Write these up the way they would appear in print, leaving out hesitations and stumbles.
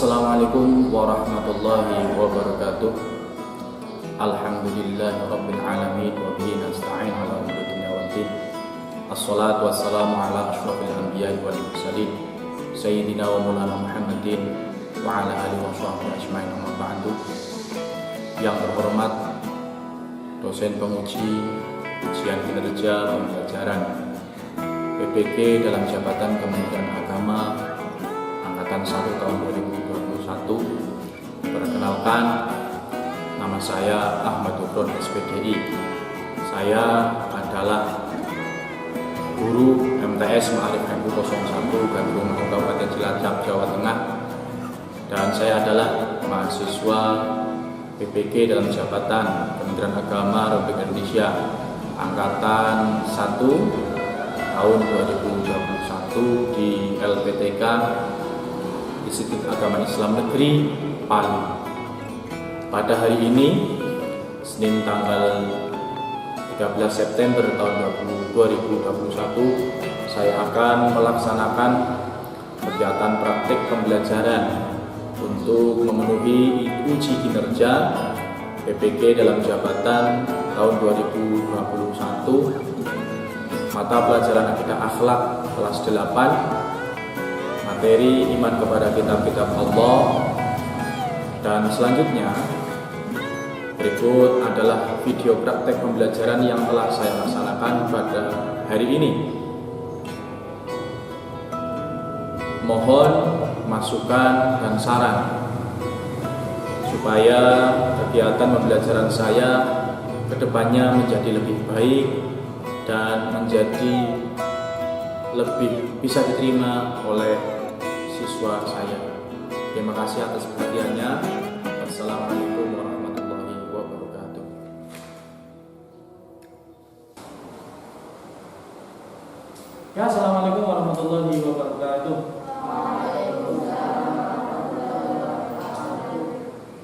Assalamualaikum warahmatullahi wabarakatuh. Alhamdulillahirabbil alamin wa bihi nasta'in ala umuri dunya waddin. Assalatu wassalamu ala asyrofil anbiya'i wal mursalin sayyidina wa maulana Muhammadin wa ala alihi wa sahbihi ajmain, amma ba'du. Yang terhormat dosen penguji ujian kinerja pembelajaran PPG dalam jabatan Kementerian Agama Angkatan 1 tahun 2021. Perkenalkan, nama saya Ahmad Dukron SPDI. Saya adalah guru MTS Ma'arif NU 01 Gandrung Kabupaten Cilacap, Jawa Tengah, dan saya adalah mahasiswa PPG dalam jabatan Kementerian Agama Republik Indonesia Angkatan 1 tahun 2021 di LPTK Institut Agama Islam Negeri Palu. Pada hari ini, Senin tanggal 13 September tahun 2021, saya akan melaksanakan kegiatan praktik pembelajaran untuk memenuhi uji kinerja PPG dalam jabatan tahun 2021, mata pelajaran akidah akhlak kelas 8, materi iman kepada kitab-kitab Allah. Dan selanjutnya, berikut adalah video praktek pembelajaran yang telah saya laksanakan pada hari ini. Mohon masukan dan saran supaya kegiatan pembelajaran saya kedepannya menjadi lebih baik dan menjadi lebih bisa diterima oleh siswa saya. Terima kasih atas perhatiannya. Wassalamualaikum warahmatullahi wabarakatuh. Ya, assalamualaikum warahmatullahi wabarakatuh.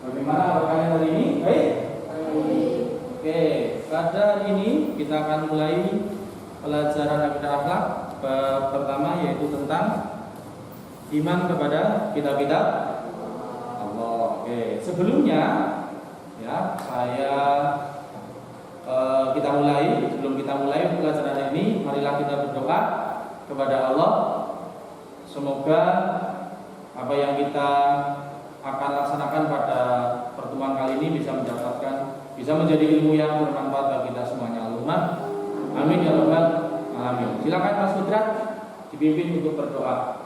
Bagaimana kalian hari ini? Baik? Oke, pada hari ini kita akan mulai pelajaran akidah akhlak pertama, yaitu tentang iman kepada kitab-kitab Allah. Oke, sebelumnya ya sebelum kita mulai pelajaran ini, marilah kita berdoa kepada Allah. Semoga apa yang kita akan laksanakan pada pertemuan kali ini bisa menjadi ilmu yang bermanfaat bagi kita semuanya. Allahumma amin ya rabbal alamin. Silakan Mas Putra dipimpin untuk berdoa.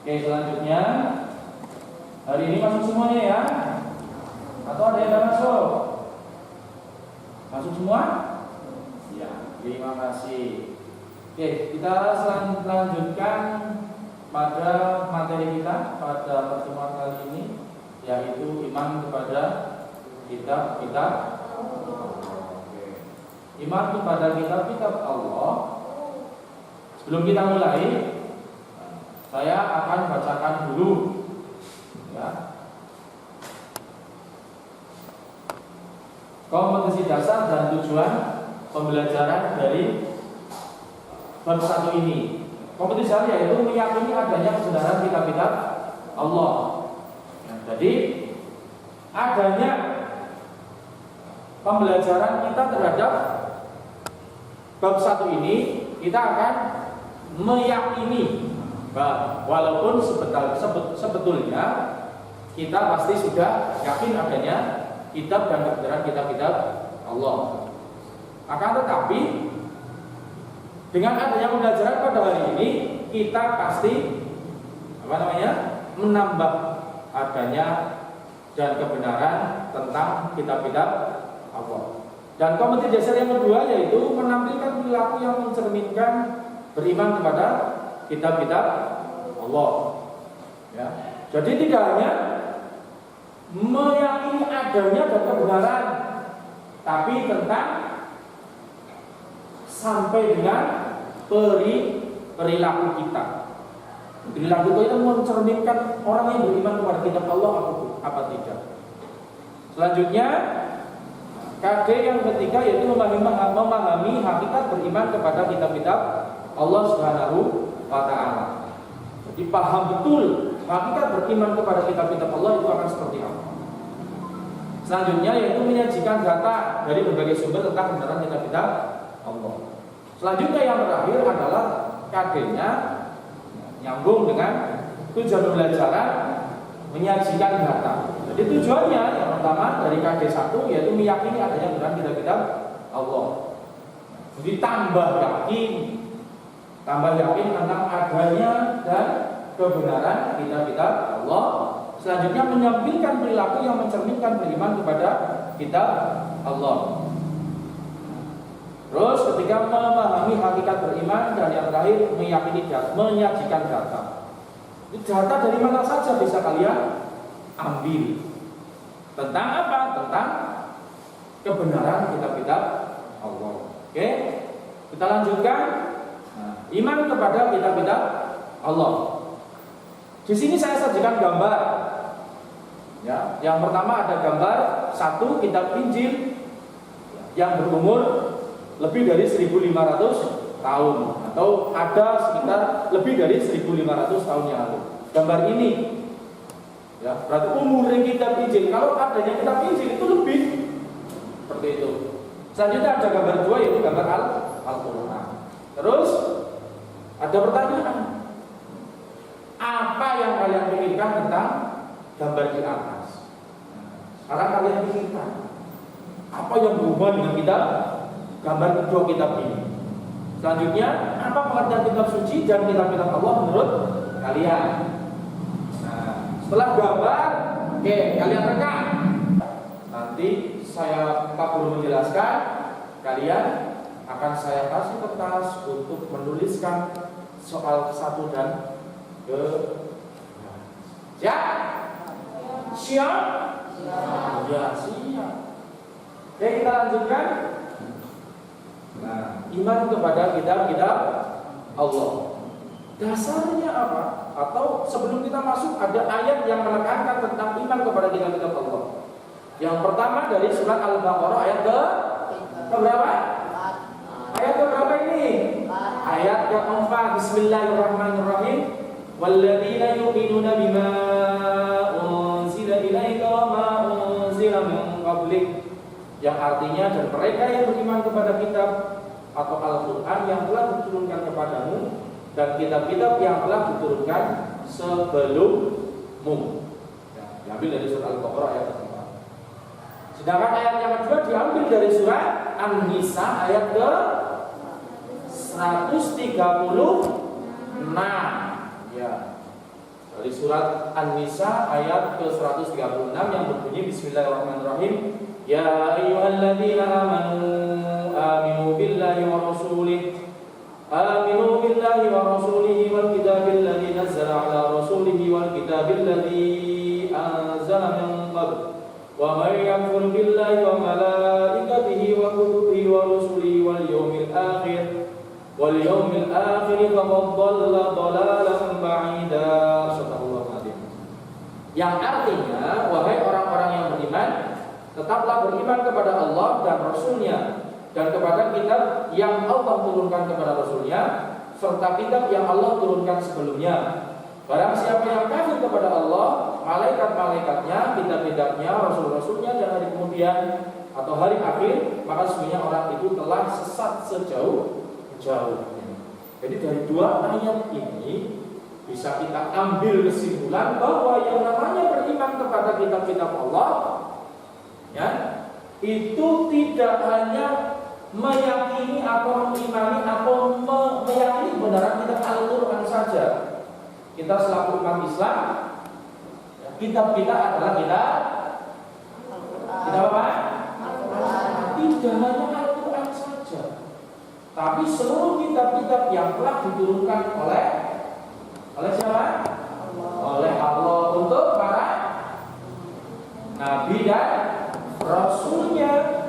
Oke, selanjutnya hari ini masuk semuanya ya? Atau ada yang tidak masuk? Masuk semua? Ya, terima kasih. Oke, kita lanjutkan pada materi kita pada pertemuan kali ini, yaitu iman kepada kitab-kitab. Iman kepada kitab-kitab Allah. Sebelum kita mulai, saya akan bacakan dulu ya, kompetensi dasar dan tujuan pembelajaran dari bab 1 ini. Kompetensi dasar yaitu meyakini adanya kebenaran kitab-kitab Allah. Jadi adanya pembelajaran kita terhadap bab 1 ini kita akan meyakini walaupun sebetulnya kita pasti sudah yakin adanya kitab dan kebenaran kitab-kitab Allah. Akan tetapi dengan adanya pembelajaran pada hari ini kita pasti menambah adanya dan kebenaran tentang kitab-kitab Allah. Dan komite dasar yang kedua yaitu menampilkan perilaku yang mencerminkan beriman kepada kitab-kitab Allah. Ya. Jadi tidak hanya meyakini adanya dan kebenaran, tapi tentang sampai dengan perilaku kita. Perilaku itu mencerminkan orang yang beriman kepada kitab Allah apa tidak. Selanjutnya KD yang ketiga yaitu memahami hakikat beriman kepada kitab-kitab Allah Subhanahu wa Ta'ala. Jadi paham betul hakikat beriman kepada kitab-kitab Allah itu akan seperti apa. Selanjutnya yaitu menyajikan data dari berbagai sumber tentang kebenaran kitab-kitab Allah. Selanjutnya yang terakhir adalah KD-nya nyambung dengan tujuan pembelajaran menyajikan data. Jadi tujuannya yang pertama dari KD 1 yaitu meyakini adanya kebenaran kitab-kitab Allah. Jadi tambah yakin tentang adanya dan kebenaran kitab-kitab Allah. Selanjutnya menyampaikan perilaku yang mencerminkan beriman kepada kitab Allah. Terus ketika memahami hakikat beriman dan yang terakhir meyakini menyajikan data. Data dari mana saja bisa kalian ambil. Tentang apa? Tentang kebenaran kitab-kitab Allah. Oke? Kita lanjutkan. Iman kepada kitab-kitab Allah. Di sini saya sajikan gambar. Ya, yang pertama ada gambar 1 kitab Injil yang berumur lebih dari 1.500 tahun atau ada sekitar lebih dari 1.500 tahun yang lalu. Gambar ini ya, berarti umur kitab Injil. Kalau adanya kitab Injil itu lebih seperti itu. Selanjutnya ada gambar 2 yaitu gambar Al-Qur'an. Terus ada pertanyaan, apa yang kalian pikirkan tentang gambar di atas? Sekarang kalian pikirkan, apa yang berhubungan dengan kita gambar kedua kitab ini? Selanjutnya, apa pengertian kitab suci dan kitab-kitab Allah menurut kalian? Nah, setelah gambar, oke, kalian rekam. Nanti Pak Guru menjelaskan, kalian akan saya kasih kertas untuk menuliskan soal 1 dan ke siap? Siap? Ya, siap. Oke, kita lanjutkan. Nah, iman kepada kitab-kitab Allah. Dasarnya apa? Atau sebelum kita masuk ada ayat yang menekankan tentang iman kepada kitab-kitab Allah. Yang pertama dari surat Al-Baqarah ayat ke berapa? Ayat ke berapa ini? Ayat ke-4. Bismillahirrahmanirrahim. Walladzina yu'minuna bima unzila ilaika wa ma unzila min qablik. Yang artinya dan mereka yang beriman kepada kitab atau Al-Qur'an yang telah diturunkan kepadamu dan kitab-kitab yang telah diturunkan sebelummu. Ya, diambil dari surat Al-Baqarah ayat ke-4. Sedangkan ayat yang kedua diambil dari surat An-Nisa ayat ke 136. Ya. Dari surat An-Nisa ayat ke 136 yang berbunyi Bismillahirrahmanirrahim. Ya ayyuhalladzina amanu aminu billahi wa rasulihi wal kitabil ladzi nazzala ala rasulihi wal kitabil ladzi anzala min qabl. Wa may yakfur billahi wa malaikatihi wa kutubihi wa rusulihi wal yawmil akhir faqad dhalla dhalalan ba'ida. Subhanallah. Yang artinya, wahai orang-orang yang beriman, tetaplah beriman kepada Allah dan Rasul-Nya dan kepada kitab yang Allah turunkan kepada Rasul-Nya serta kitab yang Allah turunkan sebelumnya. Barang siapa yang kafir kepada Allah, malaikat-malaikatnya, kitab-kitabnya, rasul-rasulnya dan hari kemudian, atau hari akhir, maka sebenarnya orang itu telah sesat sejauh-jauhnya. Jadi dari dua ayat ini bisa kita ambil kesimpulan bahwa yang namanya beriman kepada kitab-kitab Allah, ya, itu tidak hanya meyakini atau mengimani atau meyakini kebenaran kitab Al-Quran saja. Kita selaku umat Islam, kitab kita adalah kitab apa? Tidak hanya Al-Quran saja, tapi seluruh kitab-kitab yang telah diturunkan oleh siapa? Oleh Allah untuk para nabi dan rasulnya.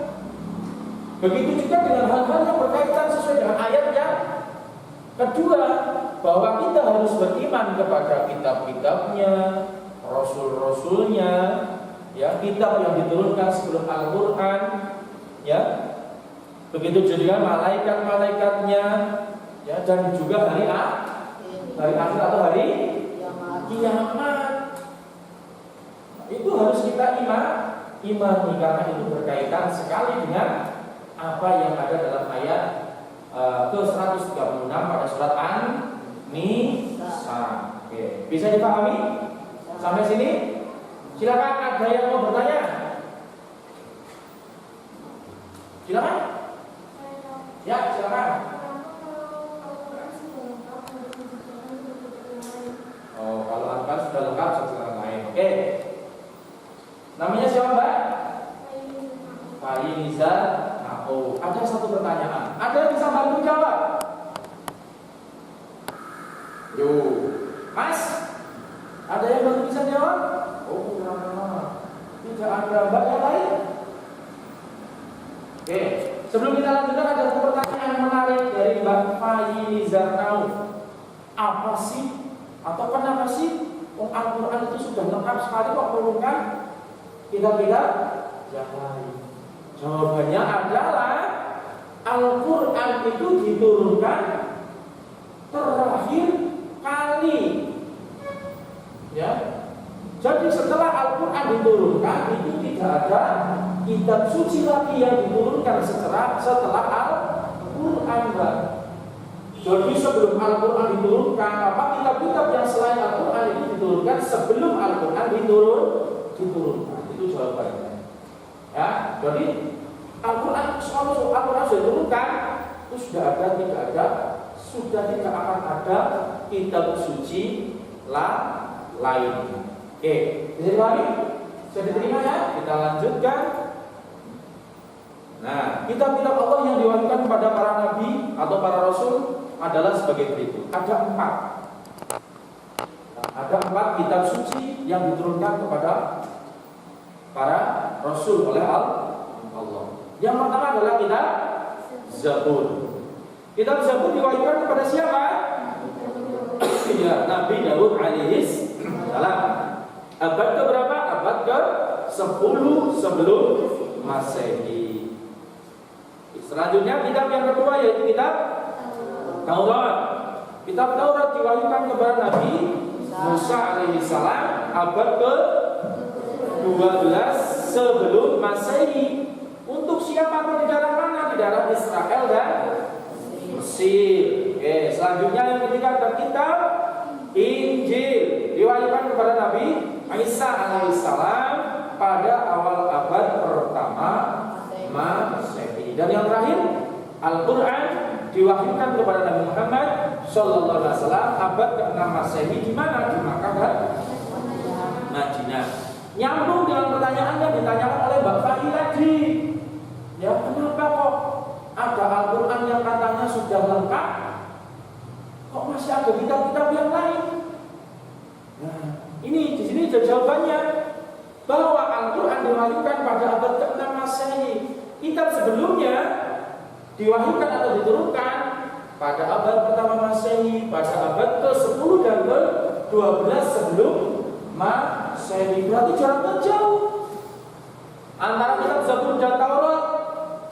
Begitu juga dengan hal-hal yang berkaitan sesuai dengan ayat yang kedua, bahwa kita harus beriman kepada kitab-kitabnya, rasul-rasulnya, ya, kitab yang diturunkan sebelum Al-Quran, ya. Begitu juga malaikat-malaikatnya, ya, dan juga hari akhir atau hari kiamat. Itu harus kita imani karena itu berkaitan sekali dengan apa yang ada dalam ayat ke-136 pada surat An-Nisa. Oke, bisa dipahami sampai sini? Silakan, ada yang mau bertanya? Silakan. Ya, silakan. Oh, kalau Al-Quran sudah lengkap sesuatu lain. Oke. Namanya siapa, Mbak? Pak Yuniza. Oh, ada satu pertanyaan. Ada yang bisa bantu jawab? Yo, Mas, ada yang bantu bisa jawab? Oh, tidak ada. Mbak yang lain? Oke, sebelum kita lanjutkan ada satu pertanyaan yang menarik dari Mbak Yuniza. Apa sih atau kenapa sih Al-Quran itu sudah lengkap sekali kok turunkan kitab-kitab yang lain? Jawabannya adalah Al-Quran itu diturunkan terakhir kali, ya. Jadi setelah Al-Quran diturunkan itu tidak ada kitab suci lagi yang diturunkan setelah Al-Quran. Jadi sebelum Al-Quran diturunkan, kitab-kitab yang selain Al-Quran itu diturunkan sebelum Al-Quran diturunkan. Itu jawabannya. Ya, jadi Al-Quran sudah diturunkan, itu sudah ada, tidak ada, sudah tidak akan ada kitab suci lain. Oke, bisa dipahami? Bisa diterima ya? Kita lanjutkan. Nah, kitab-kitab Allah yang diwahyukan kepada para nabi atau para rasul adalah sebagai berikut. Ada 4 kitab suci yang diturunkan kepada para rasul oleh Allah. Yang pertama adalah kitab Zabur. Kitab Zabur diwahyukan kepada siapa? Ya, Nabi Daud alaihis salam. Abad ke berapa? Abad ke 10 sebelum Masehi. Selanjutnya kitab yang kedua yaitu kitab Taurat. Kitab Taurat diwahyukan kepada Nabi Musa alaihis salam abad ke 12 sebelum Masehi. Untuk siapa di daerah mana? Di daerah Israel dan Mesir. Oke, selanjutnya yang ketiga ada kitab Injil diwahyukan kepada Nabi Isa alaihissalam pada awal abad pertama Masehi. Dan yang terakhir Al-Quran diwahyukan kepada Nabi Muhammad sallallahu alaihi wasallam abad ke-6 Masehi. Di mana? Di Makkah dan Madinah. Nyambung dengan pertanyaan yang ditanyakan oleh Mbak Fahri tadi. Ya, kenapa kok ada Al-Quran yang katanya sudah lengkap, kok masih ada kitab-kitab yang lain? Nah, ini di sini jawabannya bahwa Al-Quran diwahyukan pada abad ke-6 Masehi. Kitab sebelumnya diwahyukan atau diturunkan pada abad pertama Masehi, pada abad ke-10 dan ke-12 sebelum Masehi. Berarti jaraknya jauh antara kitab Zabur dan Taurat.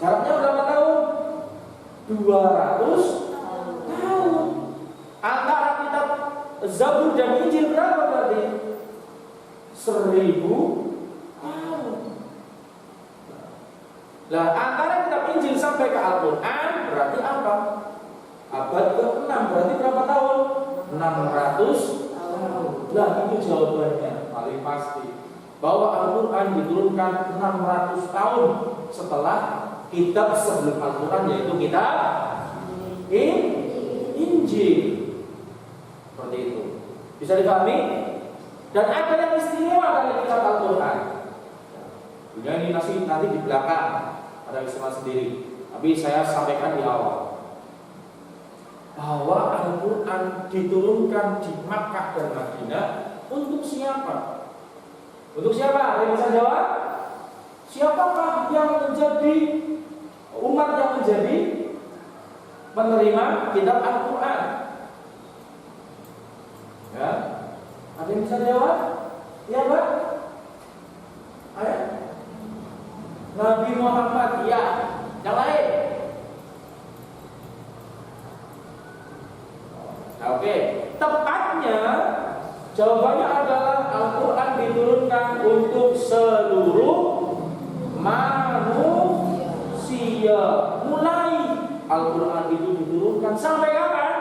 Jaraknya berapa tahun? 200 tahun. Antara kitab Zabur dan Injil berapa berarti? 1000 tahun. Lah antara kitab Injil sampai ke Al-Quran berarti apa? Abad ke-6 berarti berapa tahun? 600 tahun. Lah itu jawabannya paling pasti bahwa Al-Quran diturunkan 600 tahun setelah kitab sebelum Al-Quran, yaitu kitab Injil. Seperti itu. Bisa dipahami? Dan ada yang istimewa dari kitab Al-Quran. Ini nanti di belakang ada istimewa sendiri. Tapi saya sampaikan di awal bahwa Al-Quran diturunkan di Makkah dan Madinah untuk siapa? Untuk siapa? Ada yang bisa jawab? Siapakah yang menjadi umat yang menjadi penerima kitab Al-Quran? Ya, ada yang bisa jawab? Ya, Pak? Ayo. Nabi Muhammad, ya. Yang lain? Oke, tepatnya jawabannya adalah Al-Quran diturunkan untuk seluruh manusia. Mulai Al-Quran itu diturunkan sampai kapan?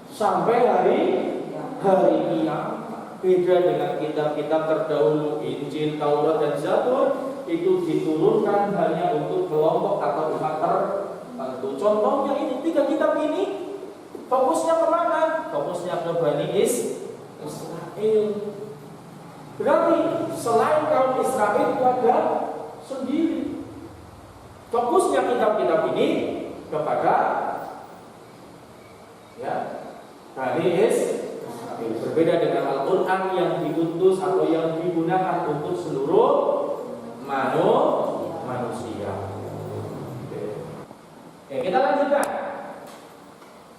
Sampai hari kiamat. Beda dengan kitab-kitab terdahulu, Injil, Taurat, dan Zabur, itu diturunkan hanya untuk kelompok atau umat tertentu. Contohnya ini, 3 kitab ini fokusnya kemana? Fokusnya ke Bani Israel. Berarti selain kaum Israel itu ada sendiri. Fokusnya kitab-kitab ini kepada Bani Israel. Berbeda dengan Al-Quran yang diutus atau yang digunakan untuk seluruh manusia. Oke, kita lanjutkan.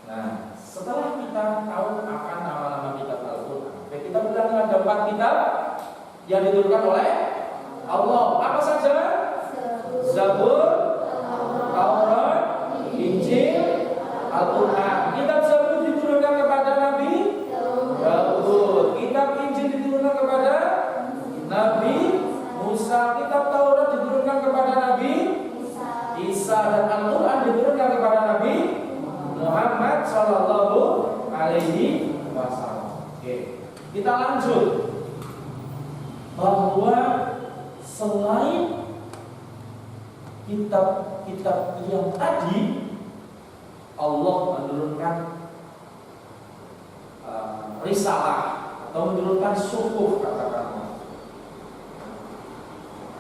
Nah, setelah kita tahu akan nama-nama kitab Al-Quran, kita bilang ada 4 kitab yang diturunkan oleh Allah. Apa saja? Zabur, Taurat, Injil, Al-Quran. Kitab Zabur diturunkan kepada Nabi Daud. Kitab Injil diturunkan kepada Nabi Musa. Kitab Taurat diturunkan kepada Nabi Isa. Dan Al-Quran diturunkan kepada Nabi Muhammad Sallallahu Alaihi Wasallam. Oke, kita lanjut bahwa selain kitab-kitab yang tadi, Allah menurunkan risalah atau menurunkan suhuf, katakanlah.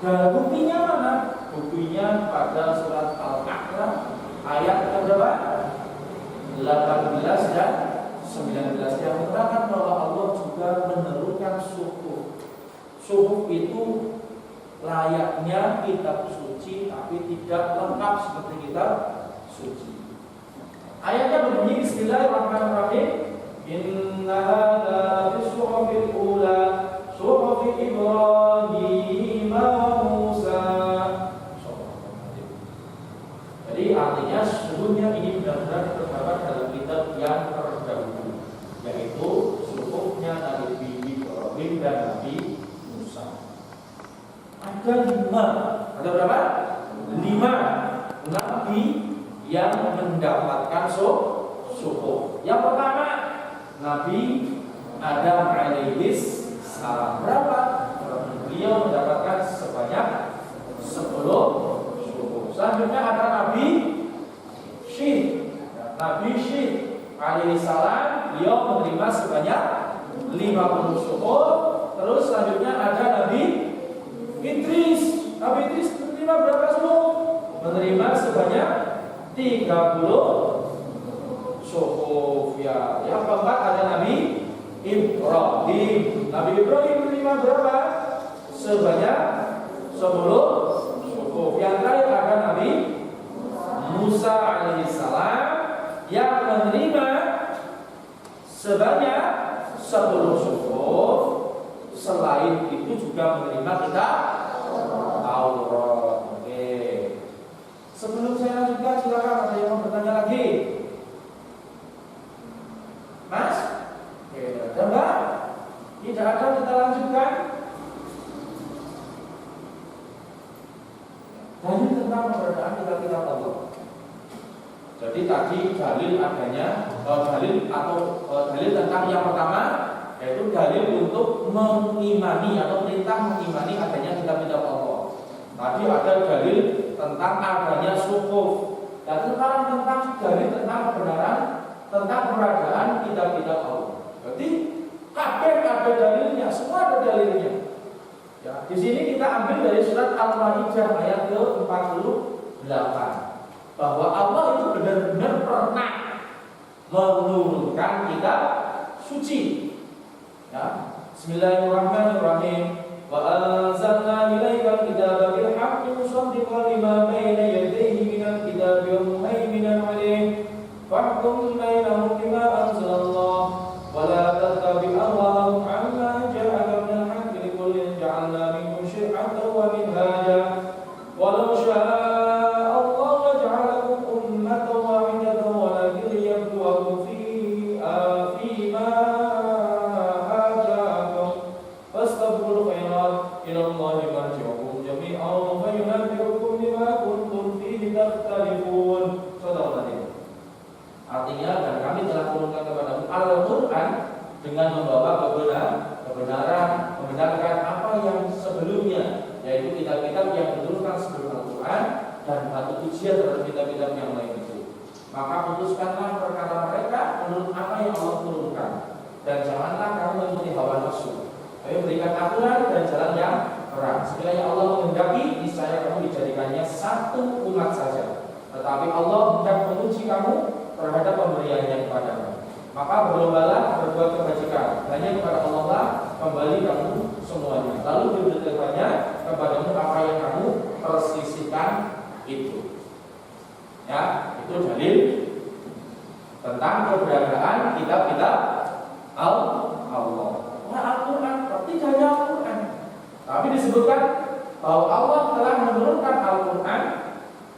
Dan buktinya mana? Buktinya pada surat Al-A'raf ayat berapa? 18 dan 19 yang menerangkan bahwa Allah juga menurunkan suhuf. Suhuf itu layaknya kitab suci tapi tidak lengkap seperti kitab suci. Ayatnya berbunyi Bismillahirrahmanirrahim. Inna hadza bis-suhufil ula suhufi Ibrahim wa Musa. Jadi artinya sesungguhnya ini benar-benar terdapat dalam kitab yang terdahulu, yaitu suhufnya Nabi Ibrahim dan Nabi Musa. Ada 5. Ada berapa? 5 nabi yang mendapatkan suhuf. Yang pertama Nabi Adam alaihis salam. Berapa? Beliau mendapatkan sebanyak 10 suhuf. Selanjutnya ada Nabi Syed. Nabi Syed alaihi salam, beliau menerima sebanyak 50 suhuf. Terus selanjutnya ada Nabi Idris. Nabi Idris menerima berapa suhuf? Menerima sebanyak 30 suhuf. Ya, yang keempat ada Nabi Ibrahim. Nabi Ibrahim menerima berapa? Sebanyak 10 suhuf. Yang terakhir ada Nabi Musa alaihissalam yang menerima sebanyak 10 suhuf. Selain itu juga menerima kitab Taurat. Oke. Sebelum saya lanjutkan, silakan ada yang mau bertanya lagi. Mas? Oke, ada enggak? Tidak ada, kita lanjutkan. Tadi tadi dalil adanya dalil tentang yang pertama, yaitu dalil untuk mengimani atau perintah mengimani adanya kitab-kitab Allah. Tadi ada dalil tentang adanya suhuf. Dan sekarang tentang dalil tentang kebenaran, tentang keberadaan kitab-kitab Allah. Berarti kabeh ada dalilnya, semua ada dalilnya. Ya, di sini kita ambil dari surat Al-Maidah ayat ke-48 bahwa Allah itu benar-benar pernah menurunkan kitab suci. Ya, Bismillahirrahmanirrahim. Wa anzalna ilaikal kitaba bil haqqi musaddiqan lima baina yadayhi minal kitabi wa muhaiminan 'alaihi fahkum bainahum bima anzalallah wa la tattabi' ahwa'ahum 'amma ja'aka minal haqqi likullin ja'alna minkum syir'atan wa minhaja walau syaa Allah laja'alakum ummatan wahidatan walakin liyabluwakum fima ataakum fastabqul khairat ila Allahi marji'ukum jami'an fa yunabbi'ukum bima kuntum fihi takhtalifun. Artinya, dan kami telah turunkan kepada Al-Quran dengan membawa kebenaran, membenarkan apa yang sebelumnya, yaitu kitab-kitab yang diturunkan sebelum Al-Quran, dan batu ujian terhadap kitab-kitab yang lain itu. Maka putuskanlah perkara mereka menurut apa yang Allah turunkan, dan janganlah kamu mengikuti hawa nafsu. Ayo berikan aturan dan jalan yang terang. Sekiranya Allah menghendaki, niscaya kamu dijadikannya satu umat saja. Tetapi Allah hendak menguji kamu terhadap pemberiannya kepadamu. Maka berlombalah berbuat kebajikan, hanya kepada Allah lah kembali kamu semuanya. Lalu diberitahukannya kepadamu apa yang kamu persisihkan itu. Ya, itu dalil tentang keberadaan kitab-kitab Allah. Nah, Al-Quran, tidak hanya Al-Quran, tapi disebutkan bahwa Allah telah menurunkan Al-Quran,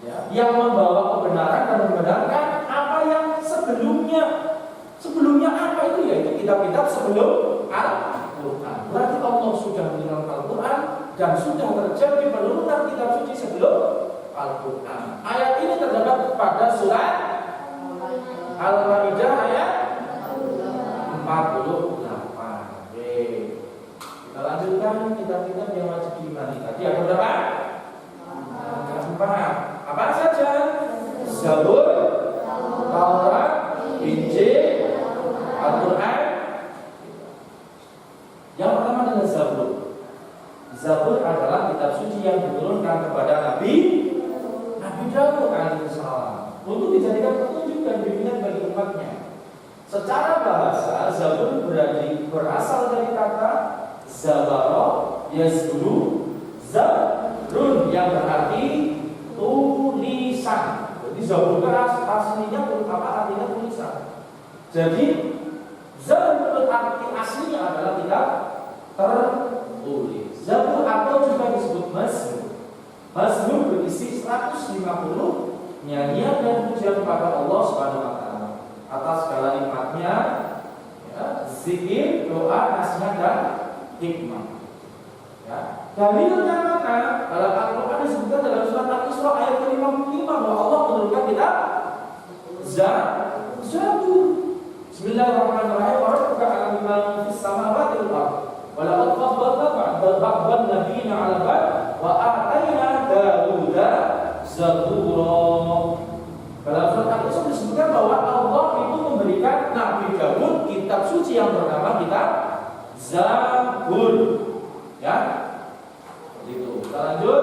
ya, yang membawa kebenaran dan membenarkan apa yang sebelumnya. Sebelumnya apa itu? Yaitu kitab-kitab sebelum Al-Quran. Berarti Allah sudah menurunkan Al-Quran dan sudah terjadi penurunan kitab suci sebelum Al-Quran. Ayat ini terdapat pada surat Al-Maidah ayat 48. Kita lanjutkan kitab-kitab yang wajib diimani. Tadi ada berapa? 4. Apa saja? Zabur, Taurat, Injil, Al-Quran. Yang pertama adalah Zabur. Zabur adalah kitab suci yang diturunkan kepada Nabi Daud alaihissalam untuk dijadikan petunjuk dan bimbingan bagi umatnya. Secara bahasa, Zabur berasal dari kata Zabaro, yazburu, zabrun yang berarti tulisan. Jadi Zabur aslinya artinya tulisan. Jadi Zabur arti aslinya adalah kitab tertulis. Zabur atau juga disebut Mazmur. Mazmur berisi 150 nyanyian dan pujian kepada Allah Subhanahu wa taala atas segala nikmatnya, ya, zikir, doa, nasihat dan hikmah. Ya. Dalilnya mana? Dalam Al-Quran disebutkan dalam surat Al-Isra ayat ke-55 bahwa Allah menurunkan kitab Zabur. Bismillahirrahmanirrahim. Wa rabbuka a'lamu bima fis samawati wal ardh. Wa laqad faddalna ba'dhan nabiyina 'ala ba'd wa atayna Dawuda zabura. Dalam surat Al-Isra disebutkan bahwa Allah itu memberikan Nabi Daud kitab suci yang bernama kitab Zabur. Ya, itu. Kita lanjut.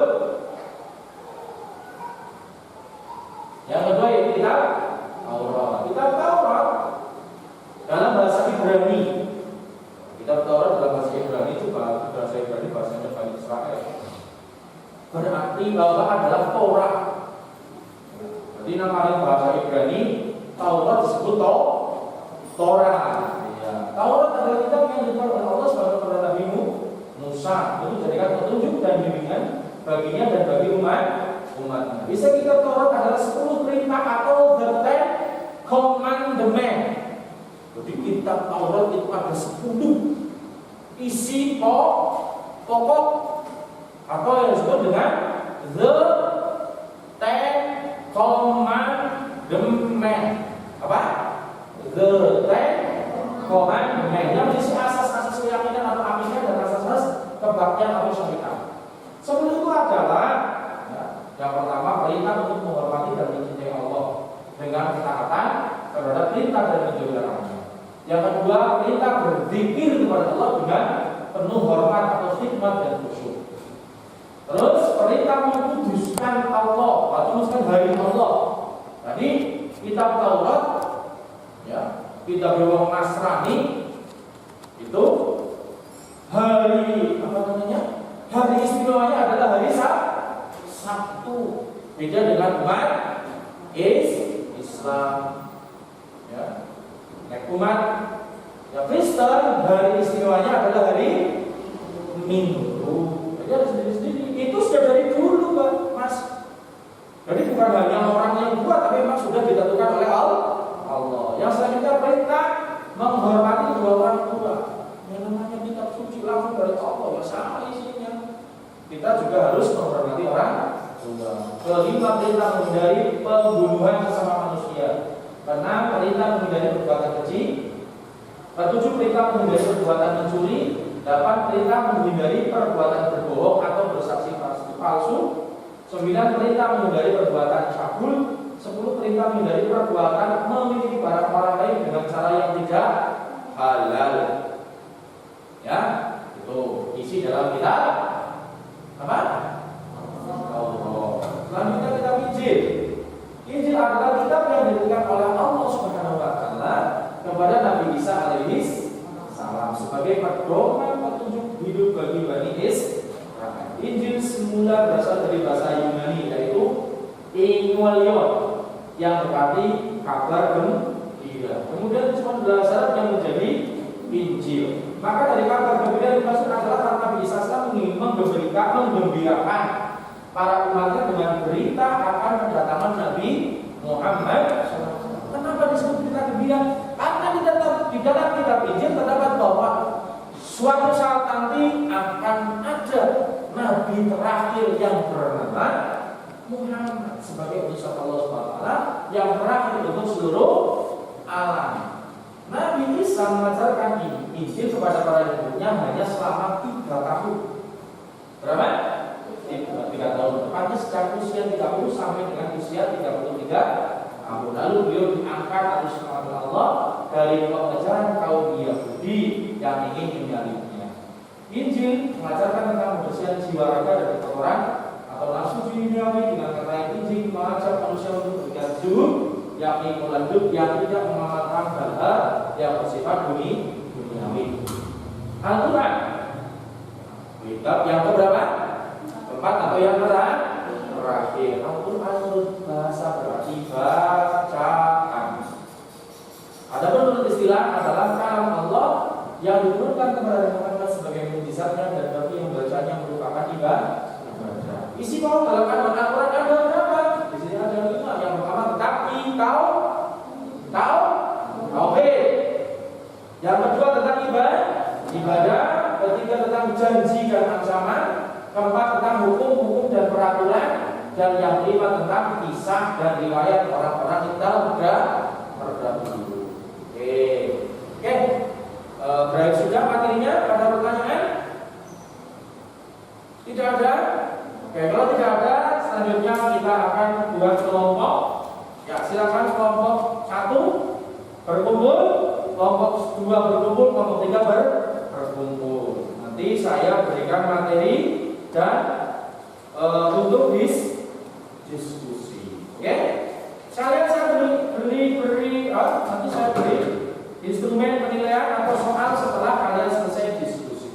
Yang kedua yaitu kitab Taurat. Kitab Taurat dalam bahasa Ibrani. Kitab Taurat dalam bahasa Ibrani itu bahasanya Bani Israel. Berarti bahwa adalah Torah. Jadi nama bahasa Ibrani Taurat disebut Torah. Ya. Taurat adalah kitab yang diberikan oleh Allah kepada Nabi Musa untuk jadikan petunjuk dan bimbingan baginya dan bagi umatnya. Bisa kitab Taurat adalah 10 perintah atau the 10 commandment. Jadi kitab Taurat itu ada 10 isi pokok atau yang disebut dengan the 10 commandment. the Ten Commandments yang berisi asas-asas keyakinan atau akidah dan asas-asas kebaktian atau syariat. Sebelum itu adalah yang pertama perintah untuk menghormati dan mencintai Allah dengan ketaatan terhadap perintah dan menjauhi larangan. Yang kedua perintah berzikir kepada Allah dengan penuh hormat atau khidmat dan khusyuk. Terus perintah mengkuduskan Allah atau mengkuduskan hari Allah. Tadi kitab Taurat, ya, kitab Dewa Nasrani itu hari apa namanya? Hari istimewanya adalah hari Sabtu. Beda dengan umat Islam. Ya. Umat ya Kristen hari istimewanya adalah hari Minggu. Jadi ada sendiri-sendiri. Itu sudah dari dulu, Mas. Jadi bukan hanya orang yang buat, tapi memang sudah ditentukan oleh Allah. Yang selanjutnya perintah menghormati kedua orang tua. Yang namanya kitab suci langsung dari Allah, ya sama isinya. Kita juga harus menghormati orang tua. Kelima perintah menghindari pembunuhan sesama manusia. Keenam perintah menghindari perbuatan keji. Ketujuh perintah menghindari perbuatan mencuri. 8 perintah menghindari perbuatan berbohong atau bersaksi palsu. 9 perintah menghindari perbuatan cabul. 10 perintah menghindari perbuatan memiliki barang orang lain dengan cara yang tidak halal. Ya, itu isi dalam kitab apa? Allah. Selanjutnya kita Injil. Injil adalah kitab yang diberikan oleh Allah Subhanahu wa taala kepada Nabi Isa alaihi salam sebagai pedoman petunjuk hidup bagi Bani Israil. Injil semula berasal dari bahasa Yunani yaitu Evangelion yang berarti kabar gembira. Kemudian disebut bahasa yang menjadi Injil. Maka dari kabar gembira dimaksud adalah karena Nabi Isa ingin menggembirakan para umatnya dengan berita akan kedatangan Nabi Muhammad. Kenapa disebut berita gembira? Karena di dalam kitab Injil terdapat bahwa suatu saat nanti akan ada Nabi terakhir yang bernama Muhammad sebagai utusan Allah SWT yang terakhir untuk seluruh alam. Nabi Isa mengajarkan Injil kepada para muridnya hanya selama 3 tahun. Berapa? 3 tahun. Tepatnya sejak usia 30 sampai dengan usia 33 tahun. Lalu beliau diangkat atas nama Allah dari pengejaran kaum Yahudi yang ingin menyalibnya. Injil mengajarkan tentang kebersihan jiwa raga dari kotoran atau nafsu duniawi. Dengan kata lain, Injil mengajak manusia untuk berikan zuhud, yakni pola hidup yang tidak mengamalkan hal-hal yang bersifat duniawi. Al-Quran, kitab yang keberapa? 4 atau yang terakhir. Al-Quran bahasa berarti bacaan. Adapun menurut istilah adalah kalam Allah yang diturunkan kepada Muhammad sebagai mukjizatnya dan bagi yang membacanya merupakan ibadah. Isi pokok dalam kandungan Al-Quran ada berapa? Di sini ada 5. Yang pertama tentang tauhid. Yang kedua tentang ibadah. Ketiga tentang janji dan ancaman. Keempat tentang hukum dan peraturan. Dan yang kelima tentang kisah dan riwayat orang-orang yang terdahulu. Oke. Berakhir sudah materinya. Ada pertanyaan? Tidak ada? Oke, kalau tidak ada, selanjutnya kita akan buat kelompok. Ya, silakan kelompok 1 berkumpul, kelompok 2 berkumpul, kelompok 3 berkumpul. Nanti saya berikan materi dan untuk diskusi. Oke? Saya beri nanti saya beri instrumen penilaian atau soal setelah kalian selesai diskusi.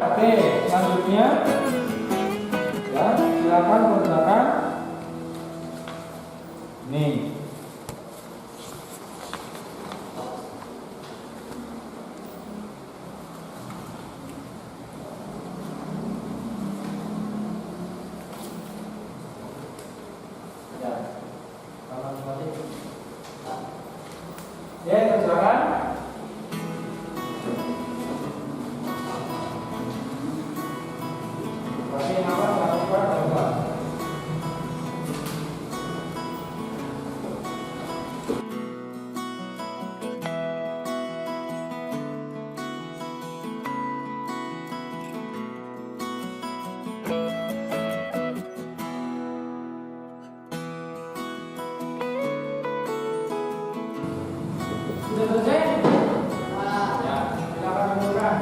Oke, selanjutnya ya, silakan kerjakan. Nih. Ya, kerjakan. Pakai nama lakukan coba. Sudah selesai? Ya, silakan menunjukkan.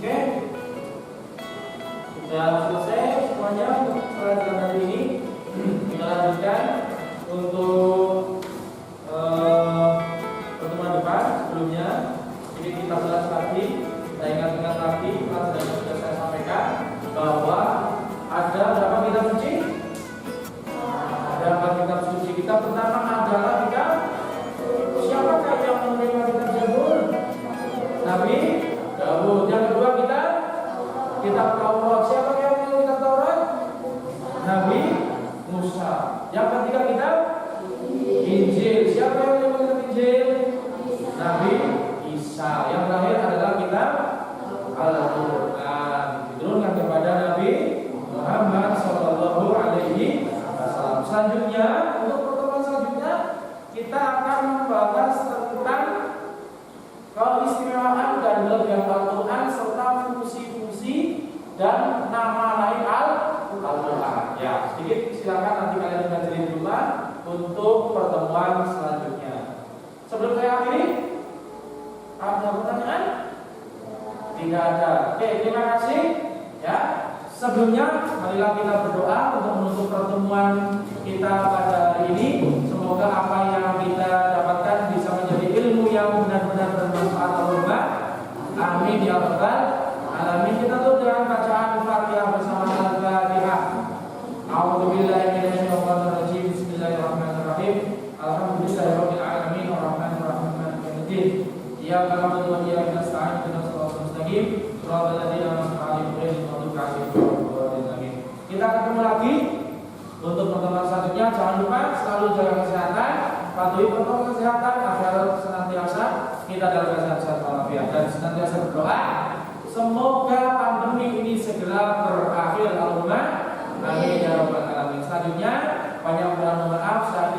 Oke, sudah selesai semuanya pelajaran hari ini. Kita lanjutkan untuk pertemuan depan. Sebelumnya ini kita bahas lagi, kita ingat-ingat lagi pelajaran yang sudah saya sampaikan bahwa ada berapa kitab suci? Ada 4 kitab suci. Kitab pertama adalah kitab, siapakah yang menerima kitab Zabur? Nabi Daud. Yang kedua kitab Taurat. Siapa yang menerima kitab Taurat? Nabi Musa. Yang ketiga kitab Injil. Siapa yang menerima kitab Injil? Nabi Isa. Yang terakhir adalah kitab Al-Quran, diturunkan kepada Nabi Muhammad Sallallahu Alaihi Wasallam. Selanjutnya, untuk pertemuan selanjutnya kita akan membahas tentang keistimewaan dan kelebihan Al-Quran serta fungsi-fungsi dan nama lain Al-Quran. Ya, sedikit silakan nanti kalian pelajari di rumah untuk pertemuan selanjutnya. Sebelum saya akhiri, ada pertanyaan? Tidak ada. Oke, terima kasih. Ya, sebelumnya marilah kita berdoa untuk menutup pertemuan kita pada hari ini. Semoga apa yang kita dapatkan bisa menjadi ilmu yang benar-benar bermanfaat Allahumma amin ya rabbal alamin. Kita tutup dengan bacaan Fatihah bersama Al-Fatihah. A'udzubillahi minasyaitonir rajim. Bismillahirrahmanirrahim. Alhamdulillahirabbil alamin arrahmanir rahim maliki yaumiddin. Iyyaka na'budu wa iyyaka nasta'in ihdinas siratal mustaqim siratal ladzina an'amta 'alaihim ghairil maghdubi 'alaihim waladdallin. Kita ketemu lagi untuk pertemuan selanjutnya. Jangan lupa selalu jaga kesehatan, patuhi protokol kesehatan agar senantiasa kita dalam keadaan sehat walafiat dan senantiasa berdoa semoga pandemi ini segera berakhir. Allahumma amin ya rabbal alamin. Selanjutnya banyak mohon maaf. Saya